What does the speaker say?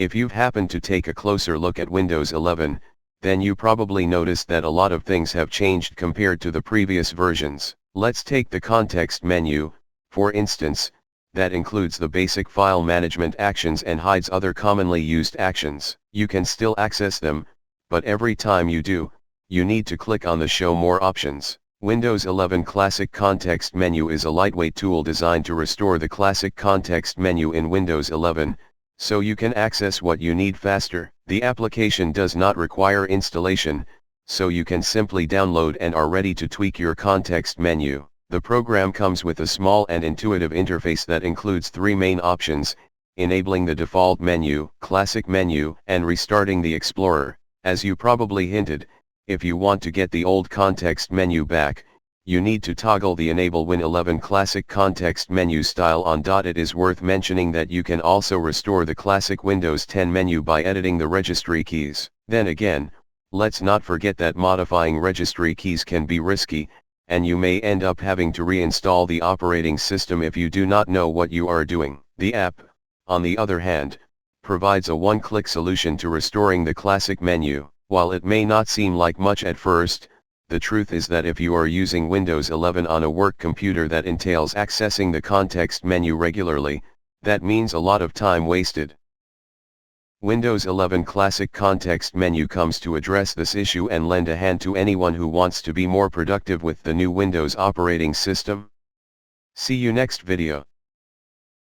If you've happened to take a closer look at Windows 11, then you probably noticed that a lot of things have changed compared to the previous versions. Let's take the context menu, for instance, that includes the basic file management actions and hides other commonly used actions. You can still access them, but every time you do, you need to click on the Show More options. Windows 11 Classic Context Menu is a lightweight tool designed to restore the classic context menu in Windows 11, so you can access what you need faster. The application does not require installation, so you can simply download and are ready to tweak your context menu. The program comes with a small and intuitive interface that includes three main options: enabling the default menu, classic menu, and restarting the Explorer. As you probably hinted, if you want to get the old context menu back, you need to toggle the Enable Win 11 Classic Context Menu style on. It is worth mentioning that you can also restore the classic Windows 10 menu by editing the registry keys. Then again, let's not forget that modifying registry keys can be risky, and you may end up having to reinstall the operating system if you do not know what you are doing. The app, on the other hand, provides a one-click solution to restoring the classic menu. While it may not seem like much at first, the truth is that if you are using Windows 11 on a work computer that entails accessing the context menu regularly, that means a lot of time wasted. Windows 11 Classic Context Menu comes to address this issue and lend a hand to anyone who wants to be more productive with the new Windows operating system. See you next video.